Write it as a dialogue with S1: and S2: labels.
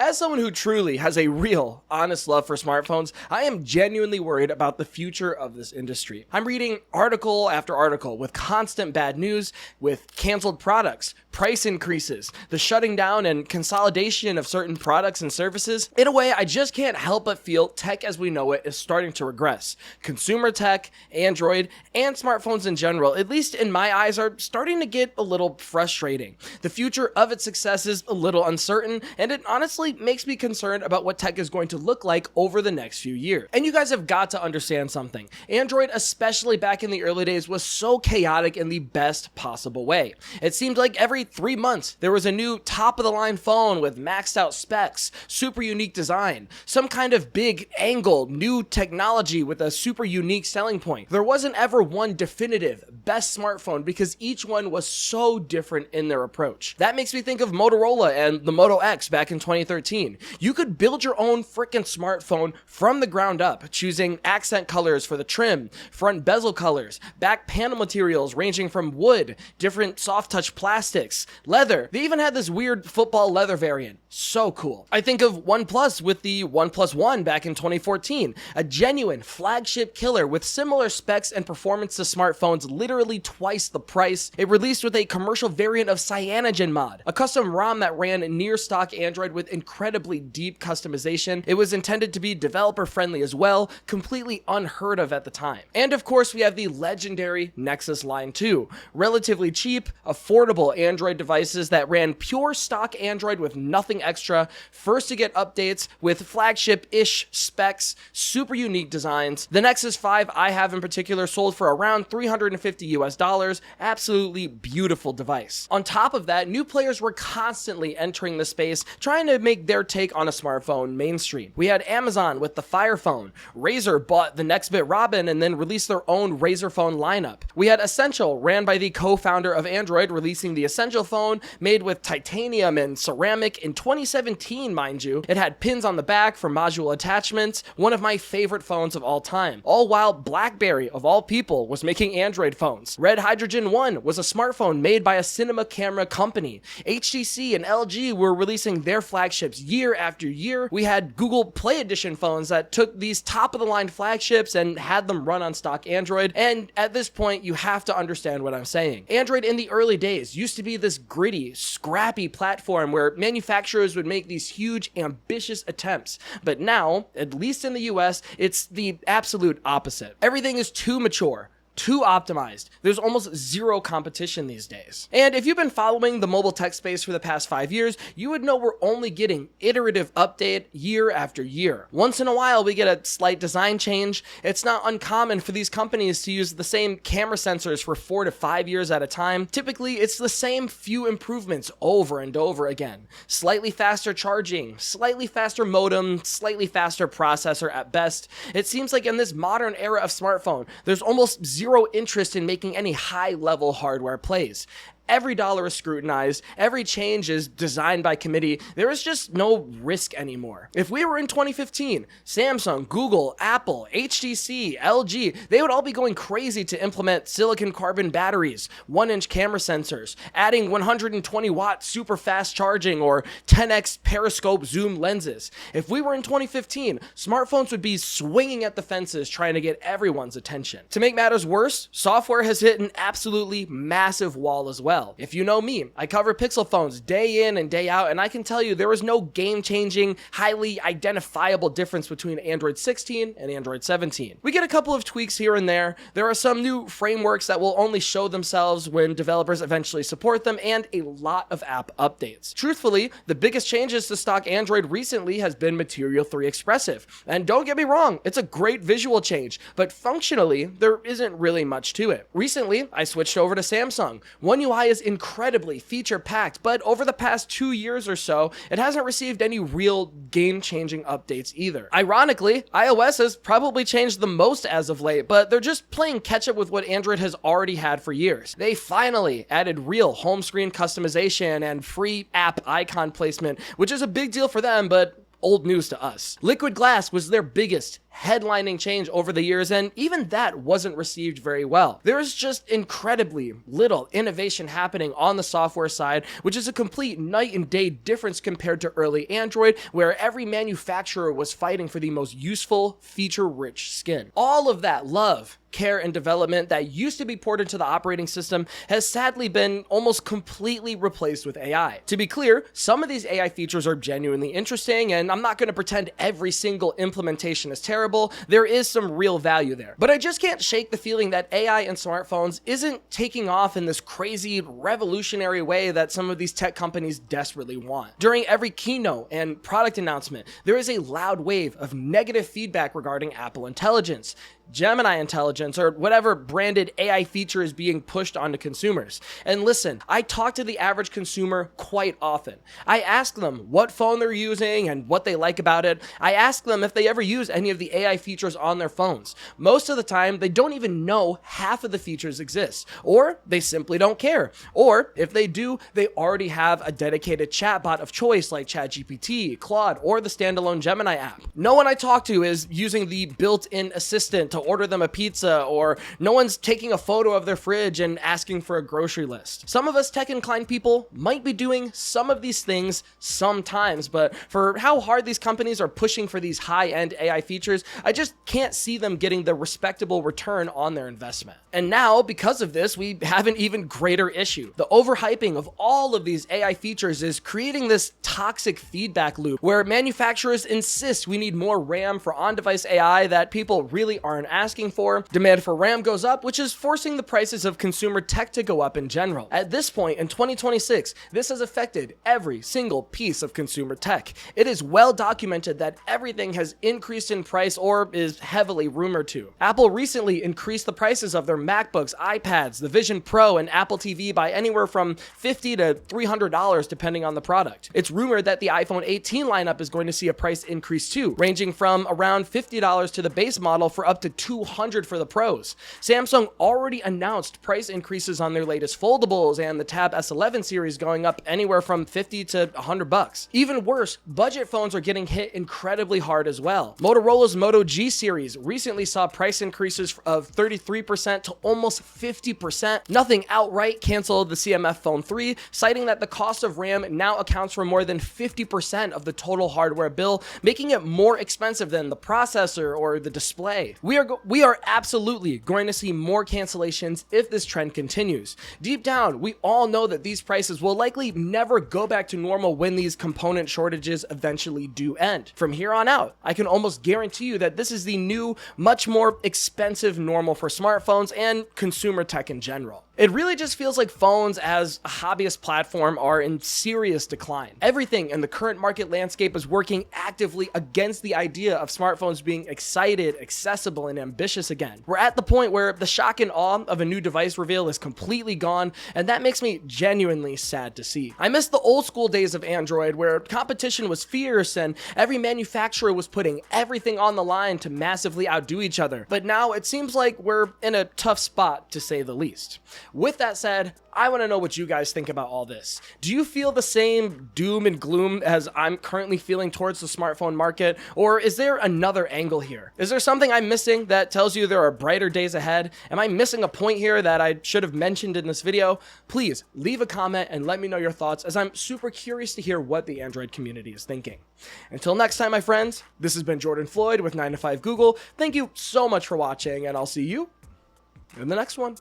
S1: As someone who truly has a real, honest love for smartphones, I am genuinely worried about the future of this industry. I'm reading article after article with constant bad news, with canceled products, price increases, the shutting down and consolidation of certain products and services. In a way, I just can't help but feel tech as we know it is starting to regress. Consumer tech, Android, and smartphones in general, at least in my eyes, are starting to get a little frustrating. The future of its success is a little uncertain, and it honestly makes me concerned about what tech is going to look like over the next few years. And you guys have got to understand something. Android, especially back in the early days, was so chaotic in the best possible way. It seemed like every 3 months there was a new top-of-the-line phone with maxed out specs, super unique design, some kind of big angle, new technology with a super unique selling point. There wasn't ever one definitive best smartphone because each one was so different in their approach. That makes me think of Motorola and the Moto X back in 2013. You could build your own freaking smartphone from the ground up, choosing accent colors for the trim, front bezel colors, back panel materials ranging from wood, different soft touch plastics, leather. They even had this weird football leather variant. So cool. I think of OnePlus with the OnePlus One back in 2014, a genuine flagship killer with similar specs and performance to smartphones literally twice the price. It released with a commercial variant of CyanogenMod, a custom ROM that ran near stock Android with incredibly deep customization. It was intended to be developer friendly as well, completely unheard of at the time. And of course we have the legendary Nexus Line 2, relatively cheap, affordable Android devices that ran pure stock Android with nothing extra, first to get updates with flagship-ish specs, super unique designs. The Nexus 5 I have in particular sold for around $350 US, absolutely beautiful device. On top of that, new players were constantly entering the space, trying to make their take on a smartphone mainstream. We had Amazon with the Fire Phone, Razer bought the Nextbit Robin and then released their own Razer phone lineup. We had Essential, ran by the co-founder of Android, releasing the Essential phone, made with titanium and ceramic in 2017, mind you. It had pins on the back for module attachments, one of my favorite phones of all time. All while BlackBerry, of all people, was making Android phones. Red Hydrogen 1 was a smartphone made by a cinema camera company. HTC and LG were releasing their flagships year after year. We had Google Play Edition phones that took these top-of-the-line flagships and had them run on stock Android. And at this point, you have to understand what I'm saying. Android in the early days used to be this gritty, scrappy platform where manufacturers would make these huge, ambitious attempts. But now, at least in the US, it's the absolute opposite. Everything is too mature, too optimized. There's almost zero competition these days. And if you've been following the mobile tech space for the past 5 years, you would know we're only getting iterative update year after year. Once in a while, we get a slight design change. It's not uncommon for these companies to use the same camera sensors for 4 to 5 years at a time. Typically, it's the same few improvements over and over again. Slightly faster charging, slightly faster modem, slightly faster processor at best. It seems like in this modern era of smartphone, there's almost zero interest in making any high-level hardware plays. Every dollar is scrutinized, every change is designed by committee. There is just no risk anymore. If we were in 2015, Samsung, Google, Apple, HTC, LG, they would all be going crazy to implement silicon carbon batteries, 1-inch camera sensors, adding 120-watt super fast charging or 10x periscope zoom lenses. If we were in 2015, smartphones would be swinging at the fences trying to get everyone's attention. To make matters worse, software has hit an absolutely massive wall as well. If you know me, I cover Pixel phones day in and day out, and I can tell you there is no game-changing, highly identifiable difference between Android 16 and Android 17. We get a couple of tweaks here and there. There are some new frameworks that will only show themselves when developers eventually support them, and a lot of app updates. Truthfully, the biggest changes to stock Android recently has been Material 3 Expressive. And don't get me wrong, it's a great visual change, but functionally, there isn't really much to it. Recently, I switched over to Samsung. One UI is incredibly feature-packed, but over the past 2 years or so, it hasn't received any real game-changing updates either. Ironically, iOS has probably changed the most as of late, but they're just playing catch-up with what Android has already had for years. They finally added real home screen customization and free app icon placement, which is a big deal for them, but old news to us. Liquid Glass was their biggest, headlining change over the years, and even that wasn't received very well. There is just incredibly little innovation happening on the software side, which is a complete night and day difference compared to early Android, where every manufacturer was fighting for the most useful, feature-rich skin. All of that love, care, and development that used to be poured into the operating system has sadly been almost completely replaced with AI. To be clear, some of these AI features are genuinely interesting, and I'm not going to pretend every single implementation is terrible. There is some real value there. But I just can't shake the feeling that AI in smartphones isn't taking off in this crazy, revolutionary way that some of these tech companies desperately want. During every keynote and product announcement, there is a loud wave of negative feedback regarding Apple Intelligence, Gemini Intelligence, or whatever branded AI feature is being pushed onto consumers. And listen, I talk to the average consumer quite often. I ask them what phone they're using and what they like about it. I ask them if they ever use any of the AI features on their phones. Most of the time, they don't even know half of the features exist, or they simply don't care. Or if they do, they already have a dedicated chatbot of choice like ChatGPT, Claude, or the standalone Gemini app. No one I talk to is using the built-in assistant to order them a pizza, or no one's taking a photo of their fridge and asking for a grocery list. Some of us tech-inclined people might be doing some of these things sometimes, but for how hard these companies are pushing for these high-end AI features, I just can't see them getting the respectable return on their investment. And now, because of this, we have an even greater issue. The overhyping of all of these AI features is creating this toxic feedback loop where manufacturers insist we need more RAM for on-device AI that people really aren't asking for. Demand for RAM goes up, which is forcing the prices of consumer tech to go up in general. At this point in 2026, this has affected every single piece of consumer tech. It is well documented that everything has increased in price or is heavily rumored to. Apple recently increased the prices of their MacBooks, iPads, the Vision Pro, and Apple TV by anywhere from $50 to $300 depending on the product. It's rumored that the iPhone 18 lineup is going to see a price increase too, ranging from around $50 to the base model for up to $200 for the Pros. Samsung already announced price increases on their latest foldables, and the Tab S11 series going up anywhere from $50 to $100. Even worse, budget phones are getting hit incredibly hard as well. Motorola's Moto G series recently saw price increases of 33% to almost 50%. Nothing outright canceled the CMF Phone 3, citing that the cost of RAM now accounts for more than 50% of the total hardware bill, making it more expensive than the processor or the display. We are absolutely going to see more cancellations if this trend continues. Deep down, we all know that these prices will likely never go back to normal when these component shortages eventually do end. From here on out, I can almost guarantee you that this is the new, much more expensive normal for smartphones and consumer tech in general. It really just feels like phones as a hobbyist platform are in serious decline. Everything in the current market landscape is working actively against the idea of smartphones being excited, accessible, and ambitious again. We're at the point where the shock and awe of a new device reveal is completely gone, and that makes me genuinely sad to see. I miss the old school days of Android where competition was fierce and every manufacturer was putting everything on the line to massively outdo each other. But now it seems like we're in a tough spot, to say the least. With that said, I want to know what you guys think about all this. Do you feel the same doom and gloom as I'm currently feeling towards the smartphone market? Or is there another angle here? Is there something I'm missing that tells you there are brighter days ahead? Am I missing a point here that I should have mentioned in this video? Please leave a comment and let me know your thoughts, as I'm super curious to hear what the Android community is thinking. Until next time, my friends, this has been Jordan Floyd with 9 to 5 Google. Thank you so much for watching, and I'll see you in the next one.